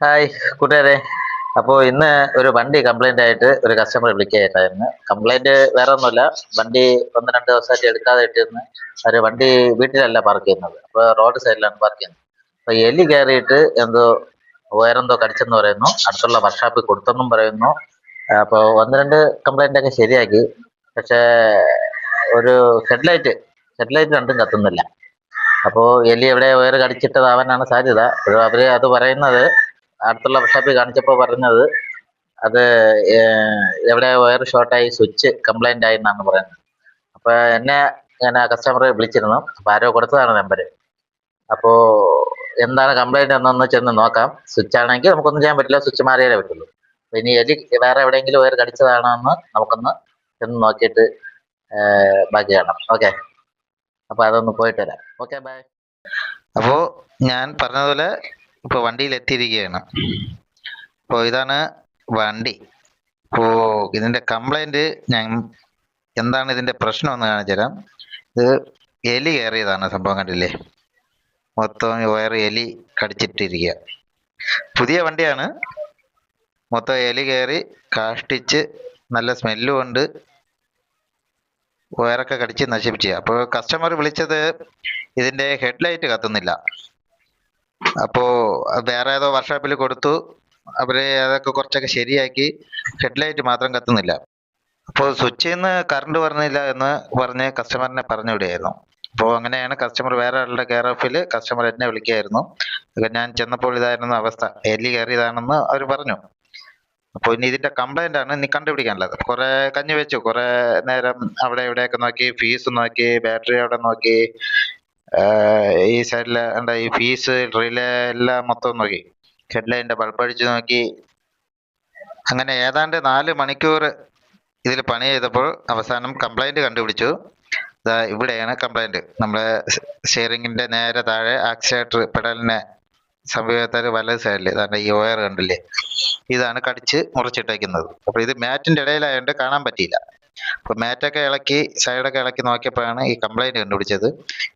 Hi കൂട്ടുകാരെ. അപ്പോൾ ഇന്ന് ഒരു വണ്ടി കംപ്ലൈന്റ് ആയിട്ട് ഒരു കസ്റ്റമർ വിളിക്കുകയായിരുന്നു. കംപ്ലൈന്റ് വേറെ ഒന്നുമില്ല. വണ്ടി 1-2 ദിവസമായിട്ട് എടുക്കാതെ ഇട്ടിരുന്നു. ഒരു വണ്ടി വീട്ടിലല്ല പാർക്ക് ചെയ്യുന്നത്, അപ്പോൾ റോഡ് സൈഡിലാണ് പാർക്ക് ചെയ്യുന്നത്. അപ്പോൾ എലി കയറിയിട്ട് എന്തോ വയറെന്തോ കടിച്ചെന്ന് പറയുന്നു. അടുത്തുള്ള വർക്ക്ഷോപ്പിൽ കൊടുത്തെന്നും പറയുന്നു. അപ്പോൾ 1-2 കംപ്ലൈന്റ് ഒക്കെ ശരിയാക്കി. പക്ഷേ ഒരു ഹെഡ്ലൈറ്റ് ഹെഡ്ലൈറ്റ് രണ്ടും കത്തുന്നില്ല. അപ്പോൾ എലി എവിടെ വയറ് കടിച്ചിട്ടതാവാനാണ് സാധ്യത. അപ്പോൾ അവര് അത് പറയുന്നത്, അടുത്തുള്ള വർക്ക്ഷോപ്പിൽ കാണിച്ചപ്പോൾ പറഞ്ഞത്, അത് എവിടെ വയർ ഷോർട്ടായി സ്വിച്ച് കംപ്ലൈന്റ് ആയി എന്നാണ് പറയുന്നത്. അപ്പോൾ എന്നെ ഇങ്ങനെ കസ്റ്റമർ വിളിച്ചിരുന്നു. അപ്പോൾ ആരോ കൊടുത്തതാണ് നമ്പർ. അപ്പോൾ എന്താണ് കംപ്ലൈന്റ് എന്നൊന്ന് ചെന്ന് നോക്കാം. സ്വിച്ച് ആണെങ്കിൽ നമുക്കൊന്നും ചെയ്യാൻ പറ്റില്ല, സ്വിച്ച് മാറിയാലേ പറ്റുള്ളൂ. അപ്പോൾ ഇനി എലി വേറെ എവിടെയെങ്കിലും വയർ കടിച്ചതാണോ എന്ന് നമുക്കൊന്ന് ചെന്ന് നോക്കിയിട്ട് ബാക്കി കാണാം. ഓക്കെ, അപ്പോൾ അതൊന്ന് പോയിട്ട് വരാം. Okay, bye. അപ്പോൾ ഞാൻ പറഞ്ഞതുപോലെ ഇപ്പോൾ വണ്ടിയിൽ എത്തിയിരിക്കുകയാണ്. അപ്പോൾ ഇതാണ് വണ്ടി. അപ്പോൾ ഇതിൻ്റെ കംപ്ലൈൻറ്റ് ഞാൻ എന്താണ് ഇതിൻ്റെ പ്രശ്നമെന്ന് കാണിച്ചു തരാം. ഇത് എലി കയറിയതാണ് സംഭവം, കണ്ടില്ലേ? മൊത്തം വയറ് എലി കടിച്ചിട്ടിരിക്കുക. പുതിയ വണ്ടിയാണ്, മൊത്തം എലി കയറി കാഷ്ടിച്ച് നല്ല സ്മെല്ലും ഉണ്ട്, വയറൊക്കെ കടിച്ച് നശിപ്പിച്ച്. അപ്പോൾ കസ്റ്റമർ വിളിച്ചത് ഇതിൻ്റെ ഹെഡ്ലൈറ്റ് കത്തുന്നില്ല. അപ്പോൾ വേറെ ഏതോ വർക്ക്ഷോപ്പിൽ കൊടുത്തു, അവര് അതൊക്കെ കുറച്ചൊക്കെ ശരിയാക്കി. ഹെഡ്ലൈറ്റ് മാത്രം കത്തുന്നില്ല. അപ്പോൾ സ്വിച്ചിൽ നിന്ന് കറണ്ട് വരുന്നില്ല എന്ന് പറഞ്ഞ് കസ്റ്റമറിനെ പറഞ്ഞു വിടുകയായിരുന്നു. അപ്പോൾ അങ്ങനെയാണ് കസ്റ്റമർ വേറെ ആളുടെ കെയർ ഓഫിൽ കസ്റ്റമർ എന്നെ വിളിക്കുകയായിരുന്നു. ഞാൻ ചെന്നപ്പോൾ ഇതായിരുന്നു അവസ്ഥ, എലി കയറിയതാണെന്ന് അവർ പറഞ്ഞു. അപ്പോൾ ഇനി ഇതിന്റെ കംപ്ലൈന്റ് ആണ് ഇനി കണ്ടുപിടിക്കാനുള്ളത്. കുറെ കഞ്ഞി വെച്ചു, കുറെ നേരം അവിടെ ഇവിടെയൊക്കെ നോക്കി, ഫീസ് നോക്കി, ബാറ്ററി അവിടെ നോക്കി, ഈ സൈഡില് എന്താ ഈ ഫീസ് റിലേ എല്ലാം മൊത്തം നോക്കി, ഹെഡ്ലൈറ്റിന്റെ ബൾബ് അടിച്ച് നോക്കി. അങ്ങനെ ഏതാണ്ട് 4 മണിക്കൂർ ഇതിൽ പണി ചെയ്തപ്പോൾ അവസാനം കംപ്ലൈന്റ് കണ്ടുപിടിച്ചു. ഇവിടെയാണ് കംപ്ലൈന്റ്. നമ്മുടെ സ്റ്റിയറിംഗിന്റെ നേരെ താഴെ ആക്സിലേറ്റർ പെഡലിനെ സംഭവത്താല് വലത് സൈഡിൽ ഇതാണ് ഈ വയർ കണ്ടില്ലേ, ഇതാണ് കടിച്ച് മുറിച്ചിട്ടേക്കുന്നത്. അപ്പൊ ഇത് മാറ്റിന്റെ ഇടയിലായതുകൊണ്ട് കാണാൻ പറ്റിയില്ല. അപ്പൊ മാറ്റൊക്കെ ഇളക്കി സൈഡൊക്കെ ഇളക്കി നോക്കിയപ്പോഴാണ് ഈ കംപ്ലൈന്റ് കണ്ടുപിടിച്ചത്.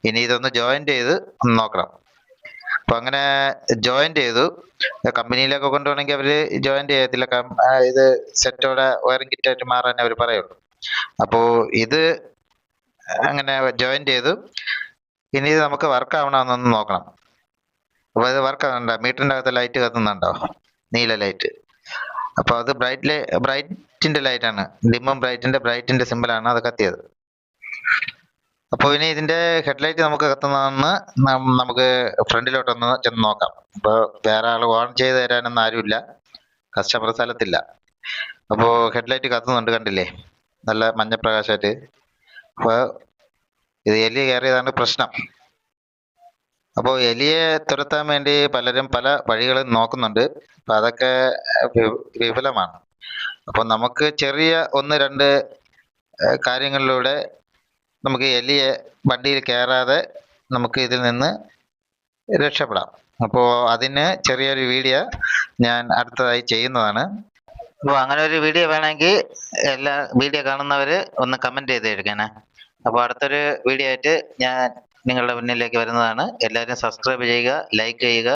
ഇനി ഇതൊന്ന് ജോയിന്റ് ചെയ്ത് ഒന്ന് നോക്കണം. അപ്പൊ അങ്ങനെ ജോയിന്റ് ചെയ്തു. കമ്പനിയിലൊക്കെ കൊണ്ടുപോകണമെങ്കിൽ അവര് ജോയിന്റ് ചെയ്യത്തില്ല, ഇത് സെറ്റോടെ വയറിംഗ് കിറ്റായിട്ട് മാറാൻ അവർ പറയുള്ളൂ. അപ്പോ ഇത് അങ്ങനെ ജോയിന്റ് ചെയ്തു. ഇനി ഇത് നമുക്ക് വർക്ക് ആവണമെന്നൊന്ന് നോക്കണം. അപ്പൊ ഇത് വർക്ക് ആവുന്നുണ്ടോ? മീറ്ററിന്റെ അകത്ത് ലൈറ്റ് കത്തുന്നുണ്ടോ? നീല ലൈറ്റ്. അപ്പൊ അത് ബ്രൈറ്റിന്റെ ലൈറ്റ് ആണ്, ഡിമ്മും ബ്രൈറ്റിന്റെ സിമ്പിളാണ് അത് കത്തിയത്. അപ്പോൾ ഇനി ഇതിന്റെ ഹെഡ്ലൈറ്റ് നമുക്ക് കത്തുന്നതെന്ന് നമുക്ക് ഫ്രണ്ടിലോട്ടൊന്ന് ചെന്ന് നോക്കാം. അപ്പോൾ വേറെ ആൾ ഓൺ ചെയ്ത് തരാനൊന്നും ആരുമില്ല, കസ്റ്റമർ സ്ഥലത്തില്ല. അപ്പോൾ ഹെഡ്ലൈറ്റ് കത്തുന്നുണ്ട്, കണ്ടില്ലേ, നല്ല മഞ്ഞപ്രകാശമായിട്ട്. അപ്പോൾ ഇത് എലി കയറിയതാണ് പ്രശ്നം. അപ്പോൾ എലിയെ തുരത്താൻ വേണ്ടി പലരും പല വഴികളും നോക്കുന്നുണ്ട്. അപ്പം അതൊക്കെ വിഫലമാണ്. അപ്പോൾ നമുക്ക് ചെറിയ 1-2 കാര്യങ്ങളിലൂടെ നമുക്ക് എലിയെ വണ്ടിയിൽ കയറാതെ നമുക്ക് ഇതിൽ നിന്ന് രക്ഷപ്പെടാം. അപ്പോൾ അതിന് ചെറിയൊരു വീഡിയോ ഞാൻ അടുത്തതായി ചെയ്യുന്നതാണ്. അപ്പോൾ അങ്ങനെ ഒരു വീഡിയോ വേണമെങ്കിൽ എല്ലാ വീഡിയോ കാണുന്നവർ ഒന്ന് കമൻറ്റ് ചെയ്ത് എടുക്കണേ. അപ്പോൾ അടുത്തൊരു വീഡിയോ ആയിട്ട് ഞാൻ നിങ്ങളുടെ മുന്നിലേക്ക് വരുന്നതാണ്. എല്ലാവരും സബ്സ്ക്രൈബ് ചെയ്യുക, ലൈക്ക് ചെയ്യുക.